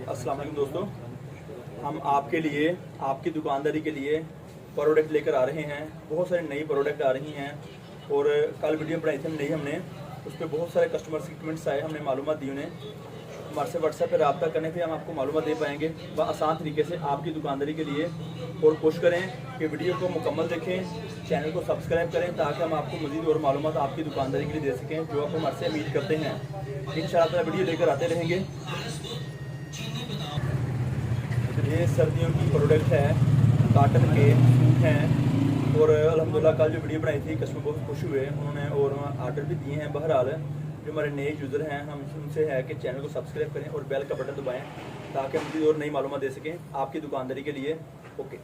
अस्सलाम वालेकुम दोस्तों, हम आपके लिए आपकी दुकानदारी के लिए प्रोडक्ट लेकर आ रहे हैं। बहुत सारी नई प्रोडक्ट आ रही हैं और कल वीडियो बनाई थी हमने उस पर बहुत सारे कस्टमर्स के कमेंट्स आए, हमने मालूमात दी उन्हें। हमारे से व्हाट्सएप पर रब्ता करने पे हम आपको मालूमात दे पाएंगे व आसान तरीके से आपकी दुकानदारी के लिए। और कोशिश करें कि वीडियो को मुकम्मल देखें, चैनल को सब्सक्राइब करें ताकि हम आपको मज़ीद और मालूमात आपकी दुकानदारी के लिए दे सकें जो आप हमारे से उम्मीद करते हैं। इंशाअल्लाह वीडियो लेकर आते रहेंगे। ये सर्दियों की प्रोडक्ट है, काटन के सूट हैं और अल्हम्दुलिल्लाह कल जो वीडियो बनाई थी कस्टमर बहुत खुश हुए उन्होंने और आर्डर भी दिए हैं। बहरहाल जो हमारे नए यूज़र हैं हम उनसे है कि चैनल को सब्सक्राइब करें और बेल का बटन दबाएं ताकि हम और नई मालूमात दे सकें आपकी दुकानदारी के लिए। ओके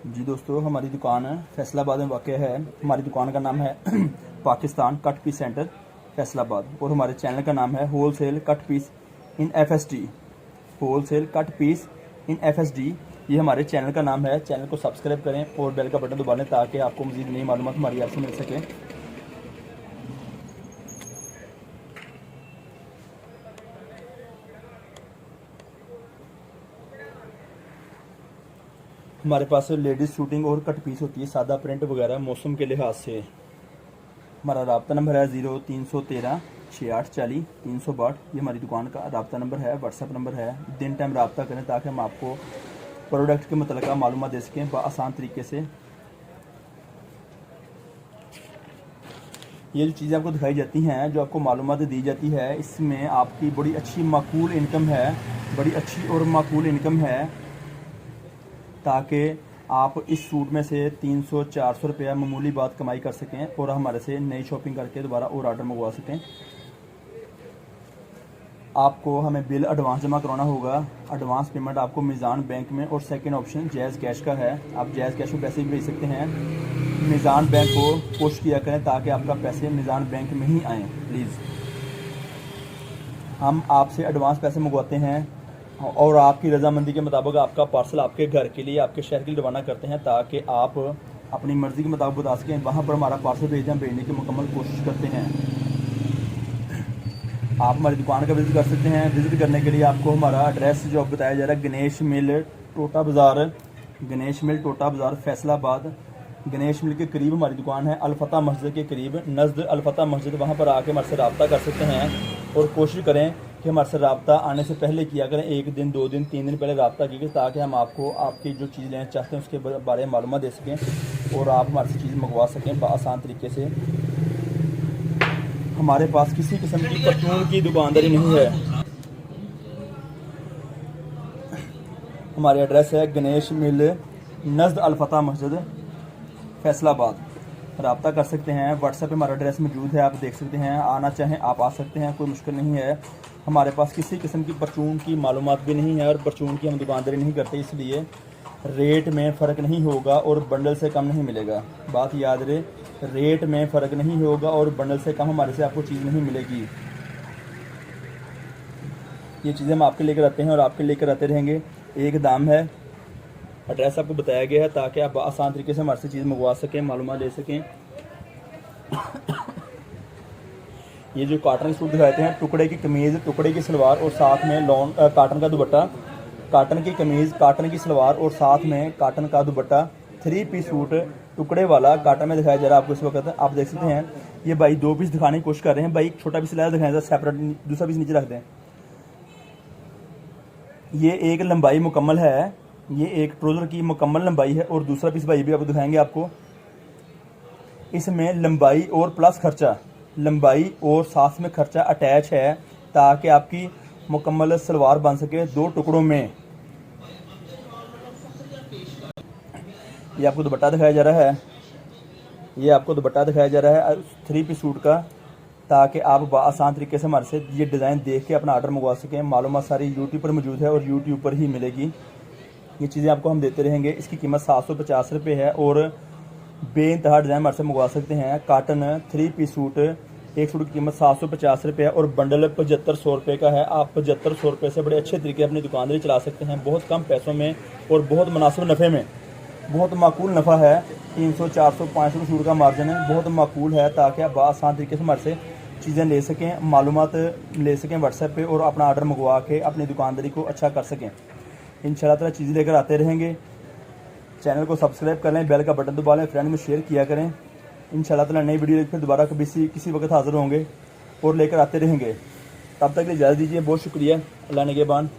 जी दोस्तों, हमारी दुकान फैसलाबाद में वाक़ है। हमारी दुकान का नाम है Pakistan cut piece centre Faisalabad और हमारे चैनल का नाम है wholesale cut piece in FSD। Wholesale cut piece in FSD ये हमारे चैनल का नाम है। चैनल को सब्सक्राइब करें और बेल का बटन दबा लें ताकि आपको मज़ीद नई मालूमात हमारी आपसे मिल सके। हमारे पास लेडीज़ शूटिंग और कट पीस होती है, सादा प्रिंट वगैरह मौसम के लिहाज से। हमारा रब्ता नंबर है 0313 6840 362। ये हमारी दुकान का रब्ता नंबर है, व्हाट्सएप नंबर है। दिन टाइम रब्ता करें ताकि हम आपको प्रोडक्ट के मतलब मालूमात दे सकें आसान तरीके से। ये जो चीज़ें आपको दिखाई जाती हैं, जो आपको मालूमात दी जाती है, इसमें आपकी बड़ी अच्छी माकूल इनकम है, बड़ी अच्छी और माकूल इनकम है ताकि आप इस सूट में से 300-400 रुपया मामूली बात कमाई कर सकें और हमारे से नई शॉपिंग करके दोबारा और आर्डर मंगवा सकें। आपको हमें बिल एडवांस जमा कराना होगा। एडवांस पेमेंट आपको मीज़ान बैंक में और सेकंड ऑप्शन जायज़ कैश का है। आप जायज़ कैश में पैसे भी भेज सकते हैं। मीज़ान बैंक को कोशिश किया करें ताकि आपका पैसे मीज़ान बैंक में ही आएँ प्लीज़। हम आपसे एडवांस पैसे मंगवाते हैं और आपकी रजामंदी के मुताबिक आपका पार्सल आपके घर के लिए, आपके शहर के लिए रवाना करते हैं ताकि आप अपनी मर्ज़ी के मुताबिक बता सकें। वहाँ पर हमारा पार्सल भेजने की मुकम्मल कोशिश करते हैं। आप हमारी दुकान का विज़िट कर सकते हैं। विज़िट करने के लिए आपको हमारा एड्रेस जो बताया जा रहा है, गणेश मिल टोटा बाज़ार फैसलाबाद। गणेश मिल के करीब हमारी दुकान है, अलफता मस्जिद के करीब, नज़द अलफता मस्जिद। वहाँ पर आके हमारे से रब्ता कर सकते हैं और कोशिश करें कि हमारे से रब्ता आने से पहले किया करें। 1 दिन 2 दिन 3 दिन पहले रब्ता कीजिए ताकि हम आपको आपकी जो चीज़ लेना चाहते हैं उसके बारे में मालूमात दे सकें और आप हमारे से चीज़ मंगवा सकें आसान तरीके से। हमारे पास किसी किस्म की परचून की दुकानदारी नहीं है। हमारे एड्रेस है गणेश मिल नज़द अलफता मस्जिद फैसलाबाद। रब्ता कर सकते हैं। व्हाट्सएप पे हमारा एड्रेस मौजूद है, आप देख सकते हैं। आना चाहें आप आ सकते हैं, कोई मुश्किल नहीं है। हमारे पास किसी किस्म की परचून की मालूमात भी नहीं है और परचून की हम दुकानदारी नहीं करते, इसलिए रेट में फ़र्क नहीं होगा और बंडल से कम नहीं मिलेगा। बात याद रहे, रेट में फ़र्क नहीं होगा और बंडल से कम हमारे से आपको चीज़ नहीं मिलेगी। ये चीज़ें हम आपके लेकर आते हैं और आपके लेकर आते रहेंगे। एक दाम है, एड्रेस आपको बताया गया है ताकि आप आसान तरीके से हमारे से चीज़ मंगवा सकें, मालूमात ले सकें। ये जो काटन सूट दिखाते हैं, टुकड़े की कमीज़, टुकड़े की सलवार और साथ में लॉन काटन का दुपट्टा, काटन की कमीज़, काटन की सलवार और साथ में काटन का दुपट्टा, 3 पीस सूट टुकड़े वाला काटन में दिखाया जा रहा है आपको इस वक्त। आप देख सकते हैं ये भाई 2 पीस दिखाने की कोशिश कर रहे हैं। भाई छोटा पीस लाया दिखाया सेपरेट, दूसरा पीस नीचे रख दें। ये एक लंबाई मुकम्मल है, ये एक ट्राउज़र की मुकम्मल लंबाई है और दूसरा पीस भाई भी आप दिखाएंगे आपको। इसमें लंबाई और प्लस खर्चा, लंबाई और साथ में खर्चा अटैच है ताकि आपकी मुकम्मल सलवार बन सके 2 टुकड़ों में। ये आपको दुपट्टा दिखाया जा रहा है, ये आपको दुपट्टा दिखाया जा रहा है 3 पीस सूट का ताकि आप आसान तरीके से हमारे से ये डिज़ाइन देख के अपना आर्डर मंगवा सकें। मालूमात सारी यूट्यूब पर मौजूद है और यूट्यूब पर ही मिलेगी। ये चीज़ें आपको हम देते रहेंगे। इसकी कीमत 750 रुपये है और बेइंतहा डिज़ाइन हमारे से मंगवा सकते हैं। काटन 3 पीस सूट, एक सूट की कीमत 750 रुपये है और बंडल 7500 रुपये का है। आप 7500 रुपये से बड़े अच्छे तरीके अपनी दुकानदारी चला सकते हैं, बहुत कम पैसों में और बहुत मुनासिब नफ़े में। बहुत माकूल नफ़ा है, 300 400 500 सूट का मार्जिन है, बहुत माकूल है ताकि आप आसान तरीके से हमारे से चीज़ें ले सकें, मालूमात ले सकें व्हाट्सएप पे और अपना आर्डर मंगवा के अपनी दुकानदारी को अच्छा कर सकें। इंशाल्लाह ताला चीज़ें लेकर आते रहेंगे। चैनल को सब्सक्राइब कर लें, बेल का बटन दबा लें, फ्रेंड में शेयर किया करें। इंशाल्लाह ताला नई वीडियो फिर दोबारा किसी वक्त हाज़िर होंगे और लेकर आते रहेंगे। तब तक के लिए इजाज़त दीजिए। बहुत शुक्रिया। अल्लाह निगहबान।